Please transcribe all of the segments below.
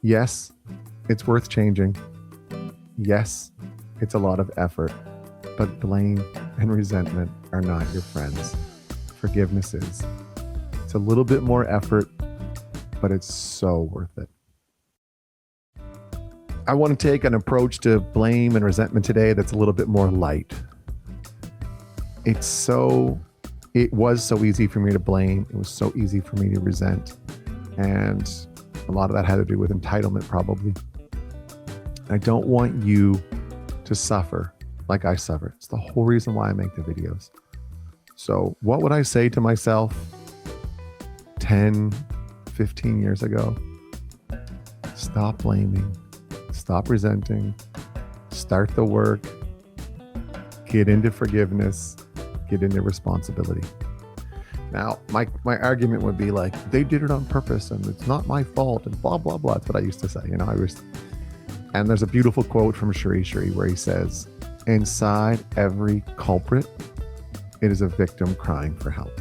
Yes, it's worth changing. Yes, it's a lot of effort, but blame and resentment are not your friends. Forgiveness is. It's a little bit more effort, but it's so worth it. I want to take an approach to blame and resentment today that's a little bit more light. It was so easy for me to blame. It was so easy for me to resent. And a lot of that had to do with entitlement, probably. I don't want you to suffer like I suffered. It's the whole reason why I make the videos. So what would I say to myself 10, 15 years ago? Stop blaming. Stop resenting. Start the work. Get into forgiveness. Get into responsibility. Now, my argument would be like, they did it on purpose and it's not my fault and blah, blah, blah. That's what I used to say. And there's a beautiful quote from Sri where he says, inside every culprit, it is a victim crying for help.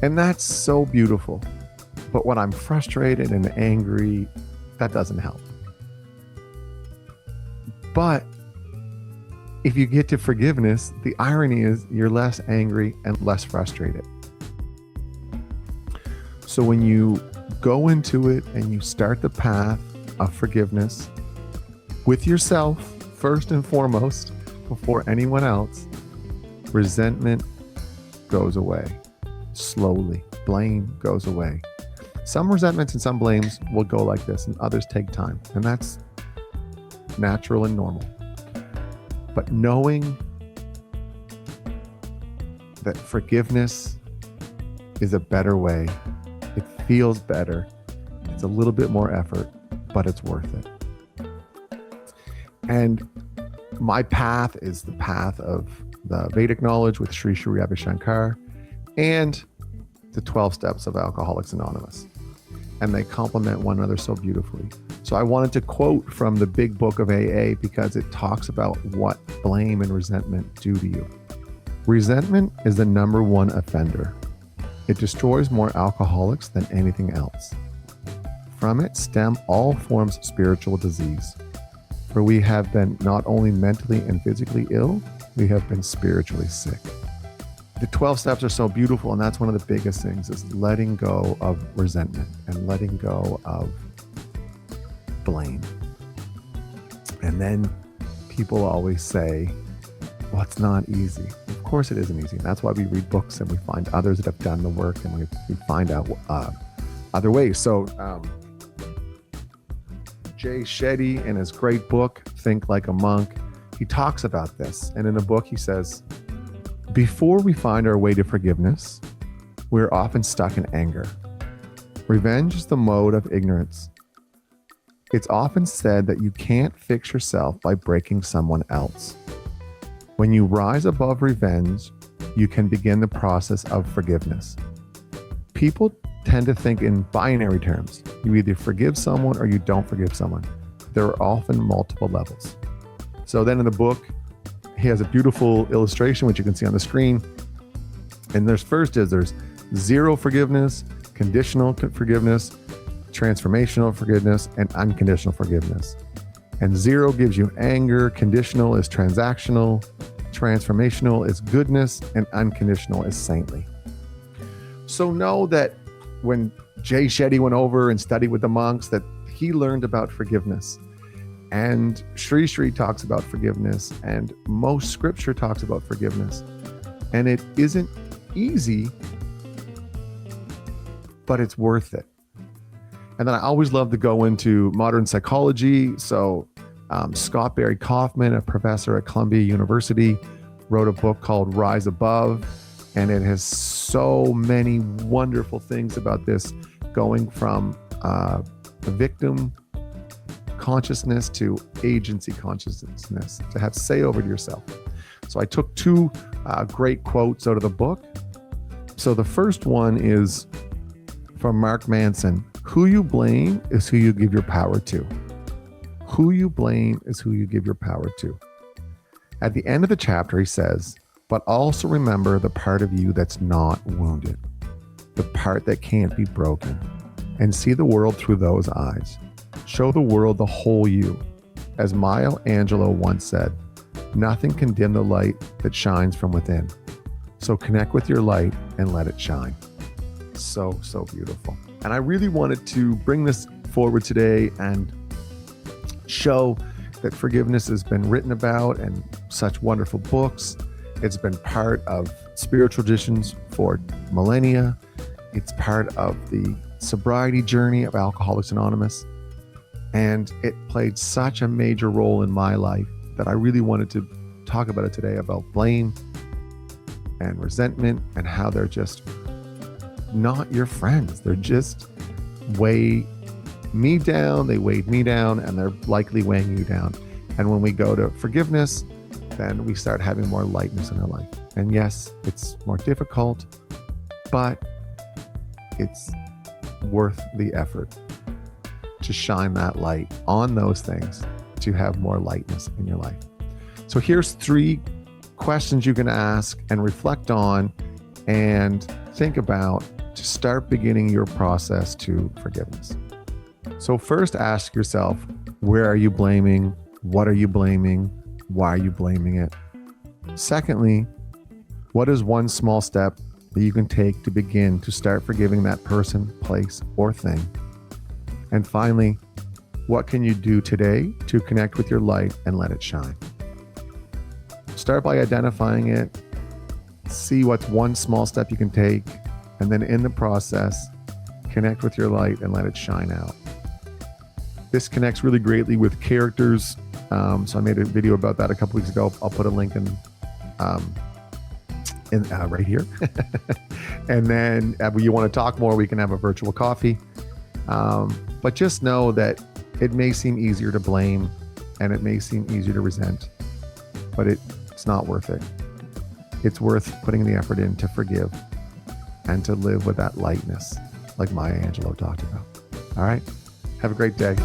And that's so beautiful. But when I'm frustrated and angry, that doesn't help. But if you get to forgiveness, the irony is you're less angry and less frustrated. So when you go into it and you start the path of forgiveness with yourself, first and foremost, before anyone else, resentment goes away slowly. Blame goes away. Some resentments and some blames will go like this, and others take time. And that's natural and normal. But knowing that forgiveness is a better way, it feels better, it's a little bit more effort, but it's worth it. And my path is the path of the Vedic knowledge with Sri Ravi Shankar and the 12 steps of Alcoholics Anonymous. And they complement one another so beautifully. So I wanted to quote from the big book of AA because it talks about what blame and resentment do to you. Resentment is the number one offender. It destroys more alcoholics than anything else. From it stem all forms of spiritual disease. For we have been not only mentally and physically ill, we have been spiritually sick. The 12 steps are so beautiful, and that's one of the biggest things is letting go of resentment and letting go of blame. And then people always say, well, it's not easy. Of course it isn't easy. And that's why we read books and we find others that have done the work and we find out other ways. So Jay Shetty, in his great book, Think Like a Monk, he talks about this. And in the book, he says, before we find our way to forgiveness, we're often stuck in anger. Revenge is the mode of ignorance. It's often said that you can't fix yourself by breaking someone else. When you rise above revenge, you can begin the process of forgiveness. People tend to think in binary terms. You either forgive someone or you don't forgive someone. There are often multiple levels. So then in the book, he has a beautiful illustration, which you can see on the screen. And there's zero forgiveness, conditional forgiveness, transformational forgiveness, and unconditional forgiveness. And zero gives you anger, conditional is transactional, transformational is goodness, and unconditional is saintly. So know that when Jay Shetty went over and studied with the monks, that he learned about forgiveness. And Sri talks about forgiveness, and most scripture talks about forgiveness. And it isn't easy, but it's worth it. And then I always love to go into modern psychology. So Scott Barry Kaufman, a professor at Columbia University, wrote a book called Rise Above. And it has so many wonderful things about this, going from the victim consciousness to agency consciousness, to have say over to yourself. So I took two great quotes out of the book. So the first one is from Mark Manson. Who you blame is who you give your power to. Who you blame is who you give your power to. At the end of the chapter, he says, but also remember the part of you that's not wounded, the part that can't be broken. and see the world through those eyes. Show the world the whole you. As Maya Angelou once said, nothing can dim the light that shines from within. So connect with your light and let it shine. So beautiful. And I really wanted to bring this forward today and show that forgiveness has been written about in such wonderful books. It's been part of spiritual traditions for millennia. It's part of the sobriety journey of Alcoholics Anonymous. And it played such a major role in my life that I really wanted to talk about it today, about blame and resentment and how they're just not your friends. They're just weigh me down, they weighed me down, and they're likely weighing you down. And when we go to forgiveness, then we start having more lightness in our life. And yes, it's more difficult, but it's worth the effort to shine that light on those things to have more lightness in your life. So here's 3 questions you can ask and reflect on and think about to start beginning your process to forgiveness. So first, ask yourself, where are you blaming? What are you blaming? Why are you blaming it? Secondly, what is one small step that you can take to begin to start forgiving that person, place, or thing? And finally, what can you do today to connect with your light and let it shine? Start by identifying it, see what's one small step you can take, and then in the process, connect with your light and let it shine out. This connects really greatly with characters. So I made a video about that a couple weeks ago. I'll put a link in right here. And then when you want to talk more, we can have a virtual coffee. But just know that it may seem easier to blame and it may seem easier to resent, but it's not worth it. It's worth putting the effort in to forgive and to live with that lightness like Maya Angelou talked about. All right. Have a great day.